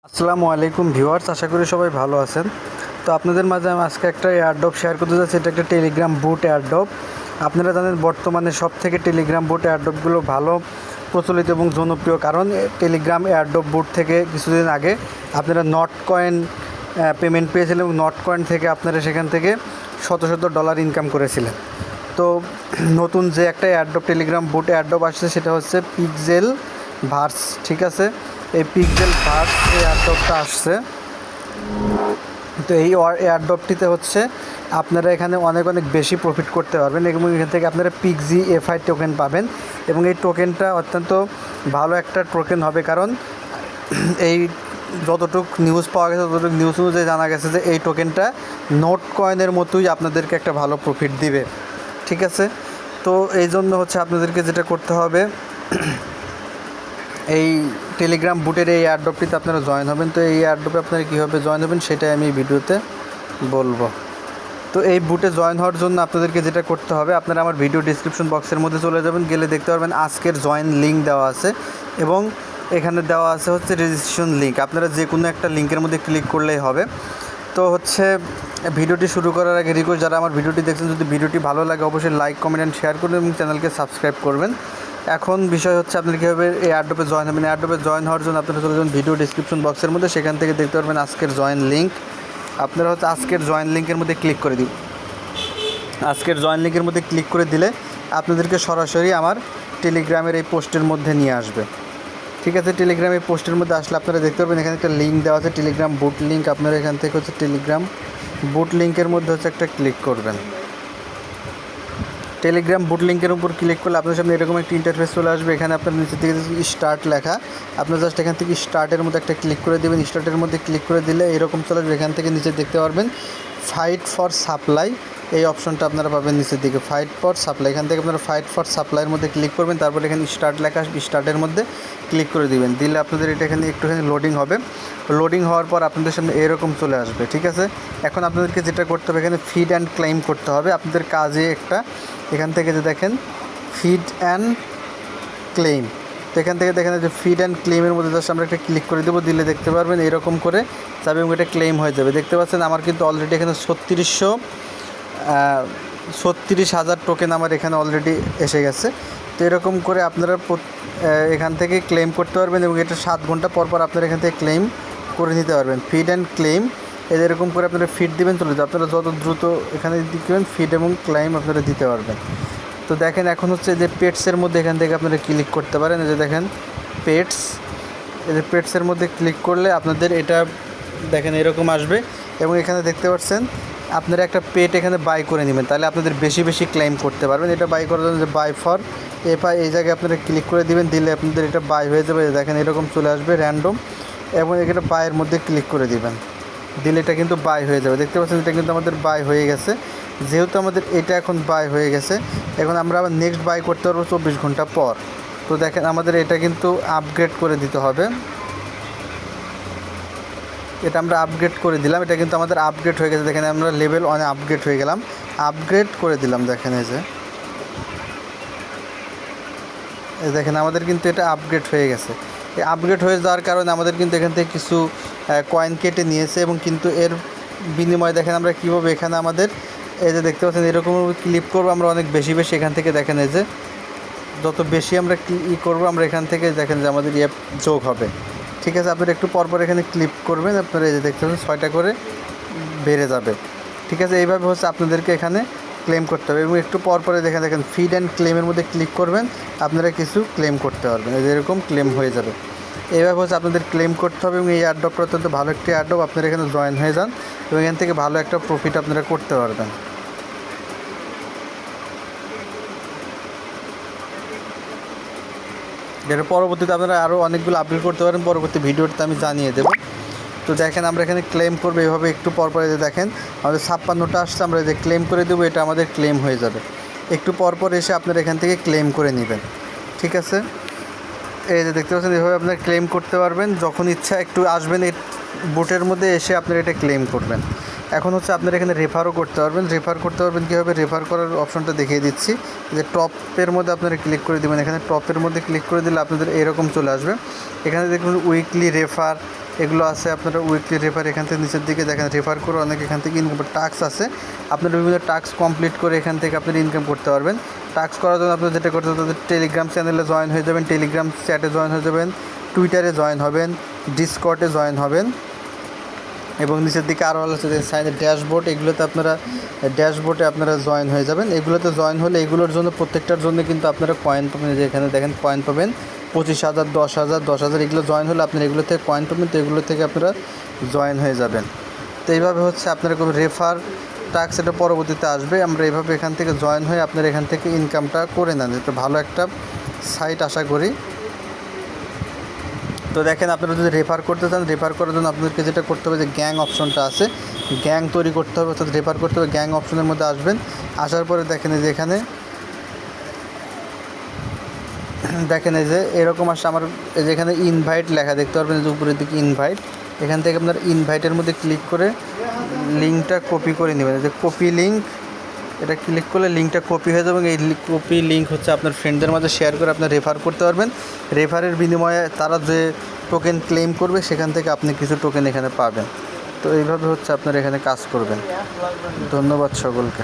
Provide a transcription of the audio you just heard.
আসসালামু আলাইকুম ভিউয়ার্স, আশা করি সবাই ভালো আছেন। তো আপনাদের মাঝে আমি আজকে একটা এয়ারড্রপ শেয়ার করতে যাচ্ছি। এটা একটা টেলিগ্রাম বুট এয়ারড্রপ। আপনারা জানেন বর্তমানে সব থেকে টেলিগ্রাম বুট এয়ারড্রপগুলো ভালো প্রচলিত এবং জনপ্রিয়, কারণ টেলিগ্রাম এয়ারড্রপ বুট থেকে কিছুদিন আগে আপনারা নট কয়েন পেমেন্ট পেয়েছিলেন এবং নট কয়েন থেকে আপনারা সেখান থেকে শত শত ডলার ইনকাম করেছিলেন। তো নতুন যে একটা এয়ারড্রপ টেলিগ্রাম বুট এয়ারড্রপ আসছে সেটা হচ্ছে পিক্সেল ভার্স। ঠিক আছে, এই পিক্সেল ভার্স এই এয়ারড্রপটা আসছে। তো এই এয়ারড্রপটিতে হচ্ছে আপনারা এখানে অনেক বেশি প্রফিট করতে পারবেন এবং এখান থেকে আপনারা পিক্সি এফআই টোকেন পাবেন এবং এই টোকেনটা অত্যন্ত ভালো একটা টোকেন হবে, কারণ এই যতটুকু নিউজ পাওয়া গেছে ততটুকু নিউজ অনুযায়ী জানা গেছে যে এই টোকেনটা নোট কয়েনের মতোই আপনাদেরকে একটা ভালো প্রফিট দিবে। ঠিক আছে, তো এই জন্য হচ্ছে আপনাদেরকে যেটা করতে হবে, এই টেলিগ্রাম বুটের এই এয়ারড্রপটিতে আপনারা জয়েন হবেন। তো এই এয়ারড্রপে আপনারা কীভাবে জয়েন হবেন সেটাই আমি এই ভিডিওতে বলবো। তো এই বুটে জয়েন হওয়ার জন্য আপনাদেরকে যেটা করতে হবে, আপনারা আমার ভিডিও ডিসক্রিপশন বক্সের মধ্যে চলে যাবেন, গেলে দেখতে পারবেন আজকের জয়েন লিঙ্ক দেওয়া আছে এবং এখানে দেওয়া আছে হচ্ছে রেজিস্ট্রেশন লিঙ্ক। আপনারা যে কোনো একটা লিঙ্কের মধ্যে ক্লিক করলেই হবে। তো হচ্ছে ভিডিওটি শুরু করার আগে রিকোয়েস্ট, যারা আমার ভিডিওটি দেখছেন যদি ভিডিওটি ভালো লাগে অবশ্যই লাইক কমেন্ট অ্যান্ড শেয়ার করবেন এবং চ্যানেলকে সাবস্ক্রাইব করবেন। এখন বিষয় হচ্ছে আপনারা কীভাবে এই এয়ারড্রপে জয়েন হবেন। এয়ারড্রপে জয়েন হওয়ার জন্য আপনারা চলে যাবেন ভিডিও ডিসক্রিপশন বক্সের মধ্যে, সেখান থেকে দেখতে পারবেন আজকের জয়েন লিঙ্ক। আপনারা হচ্ছে আজকের জয়েন লিঙ্কের মধ্যে ক্লিক করে দিন। আজকের জয়েন লিঙ্কের মধ্যে ক্লিক করে দিলে আপনাদেরকে সরাসরি আমার টেলিগ্রামের এই পোস্টের মধ্যে নিয়ে আসবে। ঠিক আছে, টেলিগ্রামের পোস্টের মধ্যে আসলে আপনারা দেখতে পারবেন এখানে একটা লিঙ্ক দেওয়া আছে, টেলিগ্রাম বুট লিঙ্ক। আপনারা এখান থেকে হচ্ছে টেলিগ্রাম বুট লিঙ্কের মধ্যে হচ্ছে একটা ক্লিক করবেন। টেলিগ্রাম বুট লিঙ্কের উপর ক্লিক করলে আপনার সামনে এরকম একটা ইন্টারফেস চলে আসবে। এখানে আপনার নিচে থেকে স্টার্ট লেখা, আপনার জাস্ট এখান থেকে স্টার্টের মধ্যে একটা ক্লিক করে দেবেন। স্টার্টের মধ্যে ক্লিক করে দিলে এরকম চলে আসবে। এখান থেকে নিচে দেখতে পারবেন ফাইট ফর সাপ্লাই, এই অপশনটা আপনারা পাবেন নিচের দিকে, ফাইট ফর সাপ্লাই। এখান থেকে আপনারা ফাইট ফর সাপ্লাইয়ের মধ্যে ক্লিক করবেন, তারপর এখানে স্টার্ট লেখা আসবে, স্টার্টের মধ্যে ক্লিক করে দিবেন। দিলে আপনাদের এটা এখানে একটুখানি লোডিং হবে। লোডিং হওয়ার পর আপনাদের সামনে এরকম চলে আসবে। ঠিক আছে, এখন আপনাদেরকে যেটা করতে হবে, এখানে ফিড অ্যান্ড ক্লেম করতে হবে। আপনাদের কাজে একটা এখান থেকে যে দেখেন ফিড অ্যান্ড ক্লেম, তো এখান থেকে দেখেন যে ফিড অ্যান্ড ক্লেমের মধ্যে জাস্ট আমরা একটা ক্লিক করে দেবো। দিলে দেখতে পারবেন এরকম করে যাবে এবং এটা ক্লেম হয়ে যাবে। দেখতে পাচ্ছেন আমার কিন্তু অলরেডি এখানে 36,000 টোকেন আমার এখানে অলরেডি এসে গেছে। তো এরকম করে আপনারা এখান থেকে ক্লেম করতে পারবেন এবং এটা 7 ঘন্টা পর পর আপনারা এখান থেকে ক্লেম করে নিতে পারবেন। ফিড অ্যান্ড ক্লেম এরকম করে আপনারা ফিড দিবেন, চলে যাবে। আপনারা যত দ্রুত এখানে দিবেন ফিড এবং ক্লেম আপনারা দিতে পারবেন। তো দেখেন এখন হচ্ছে যে পেটসের মধ্যে এখান থেকে আপনারা ক্লিক করতে পারেন। এই যে দেখেন পেটস, এই যে পেটসের মধ্যে ক্লিক করলে আপনাদের এটা দেখেন এরকম আসবে এবং এখানে দেখতে পাচ্ছেন আপনারা একটা পেট এখানে বাই করে নেবেন, তাহলে আপনাদের বেশি বেশি ক্লেম করতে পারবেন। এটা বাই করার জন্য যে বাই ফর এফআই এই জায়গায় আপনারা ক্লিক করে দিবেন, দিলে আপনাদের এটা বাই হয়ে যাবে। দেখেন এরকম চলে আসবে র্যান্ডম এবং এখানে বাইয়ের মধ্যে ক্লিক করে দিবেন, দিলে এটা কিন্তু বাই হয়ে যাবে। দেখতে পাচ্ছেন এটা কিন্তু আমাদের বাই হয়ে গেছে। যেহেতু আমাদের এটা এখন বাই হয়ে গেছে, এখন আমরা আবার নেক্সট বাই করতে পারবো 24 ঘন্টা পর। তো দেখেন আমাদের এটা কিন্তু আপগ্রেড করে দিতে হবে। এটা আমরা আপগ্রেড করে দিলাম, এটা কিন্তু আমাদের আপগ্রেড হয়ে গেছে। দেখেন আমরা লেভেল 1 আপগ্রেড হয়ে গেলাম, আপগ্রেড করে দিলাম। দেখেন এই যে দেখেন আমাদের কিন্তু এটা আপগ্রেড হয়ে গেছে। এই আপগ্রেড হয়ে যাওয়ার কারণে আমাদের কিন্তু এখান থেকে কিছু কয়েন কেটে নিয়েছে এবং কিন্তু এর বিনিময়ে দেখেন আমরা কীভাবে এখানে আমাদের এই যে দেখতে পাচ্ছেন এরকম ক্লিক করবো আমরা অনেক বেশি বেশি এখান থেকে। দেখেন এই যে যত বেশি আমরা করবো আমরা এখান থেকে দেখেন যে আমাদের যোগ হবে। ঠিক আছে, আপনারা একটু পরপর এখানে ক্লিক করবেন, আপনারা এই যে দেখতে পাচ্ছেন 6টা করে বেড়ে যাবে। ঠিক আছে, এইভাবে হচ্ছে আপনাদেরকে এখানে ক্লেম করতে হবে এবং একটু পরপরে দেখেন ফিড অ্যান্ড ক্লেমের মধ্যে ক্লিক করবেন, আপনারা কিছু ক্লেম করতে পারবেন। এই যে এরকম ক্লেম হয়ে যাবে। এইভাবে হচ্ছে আপনাদের ক্লেম করতে হবে এবং এই এয়ারড্রপটা অত্যন্ত ভালো একটি এয়ারড্রপ। আপনারা এখানে জয়েন হয়ে যান এবং এখান থেকে ভালো একটা প্রফিট আপনারা করতে পারবেন। যেটা পরবর্তীতে আপনারা আরও অনেকগুলো আপডেট করতে পারেন, পরবর্তী ভিডিওতে আমি জানিয়ে দেবো। তো দেখেন আমরা এখানে ক্লেম করবো এইভাবে একটু পরপর যে দেখেন আমাদের 56টা আসছে, আমরা যে ক্লেম করে দেবো এটা আমাদের ক্লেম হয়ে যাবে। একটু পরপর এসে আপনারা এখান থেকে ক্লেম করে নেবেন। ঠিক আছে, এই যে দেখতে পাচ্ছেন এভাবে আপনারা ক্লেম করতে পারবেন। যখন ইচ্ছা একটু আসবেন এই বুটের মধ্যে এসে আপনারা এটা ক্লেম করবেন। এখন হচ্ছে আপনারা এখানে রেফারও করতে পারবেন। রেফার করতে পারবেন কীভাবে, রেফার করার অপশনটা দেখিয়ে দিচ্ছি। যে টপের মধ্যে আপনারা ক্লিক করে দেবেন, এখানে টপের মধ্যে ক্লিক করে দিলে আপনাদের এরকম চলে আসবে। এখানে দেখুন উইকলি রেফার এগুলো আছে, আপনারা উইকলি রেফার এখান থেকে নিচের দিকে দেখেন রেফার করে অনেক এখান থেকে ইনকাম টাস্ক আছে। আপনারা বিভিন্ন টাস্ক কমপ্লিট করে এখান থেকে আপনারা ইনকাম করতে পারবেন। টাস্ক করার জন্য আপনারা যেটা করতে হবে, টেলিগ্রাম চ্যানেলে জয়েন হয়ে যাবেন, টেলিগ্রাম চ্যাটে জয়েন হয়ে যাবেন, টুইটারে জয়েন হবেন, ডিসকর্ডে জয়েন হবেন এবং নিচের দিকে আরও আছে যে সাইডে ড্যাশবোর্ড, এগুলোতে আপনারা ড্যাশবোর্ডে আপনারা জয়েন হয়ে যাবেন। এগুলোতে জয়েন হলে এগুলোর জন্য প্রত্যেকটার জন্য কিন্তু আপনারা কয়েন পাবেন। যে এখানে দেখেন কয়েন পাবেন 25,000, 10,000, 10,000 এগুলো জয়েন হলে আপনারা এগুলো থেকে কয়েন পাবেন। তো এগুলো থেকে আপনারা জয়েন হয়ে যাবেন। তো এইভাবে হচ্ছে আপনারা কোনো রেফার টাস্ক এটা পরবর্তীতে আসবে। আমরা এইভাবে এখান থেকে জয়েন হয়ে আপনারা এখান থেকে ইনকামটা করে নেন। এটা ভালো একটা সাইট আশা করি। তো দেখেন আপনারা যদি রেফার করতে চান, রেফার করার জন্য আপনাদেরকে যেটা করতে হবে যে গ্যাং অপশনটা আছে, গ্যাং তৈরি করতে হবে, অর্থাৎ রেফার করতে হবে। গ্যাং অপশনের মধ্যে আসবেন, আসার পরে দেখেন যে এখানে দেখেন এই যে এরকম আসে আমার এই যে এখানে ইনভাইট লেখা দেখতে পারবেন, যে উপরের দিকে ইনভাইট। এখান থেকে আপনার ইনভাইটের মধ্যে ক্লিক করে লিঙ্কটা কপি করে নেবেন। যে কপি লিঙ্ক, এটা ক্লিক করলে লিঙ্কটা কপি হয়ে যাবে। এই কপি লিঙ্ক হচ্ছে আপনার ফ্রেন্ডদের মাঝে শেয়ার করে আপনার রেফার করতে পারবেন। রেফারের বিনিময়ে তারা যে টোকেন ক্লেম করবে সেখান থেকে আপনি কিছু টোকেন এখানে পাবেন। তো এইভাবে হচ্ছে আপনারা এখানে কাজ করবেন। ধন্যবাদ সকলকে।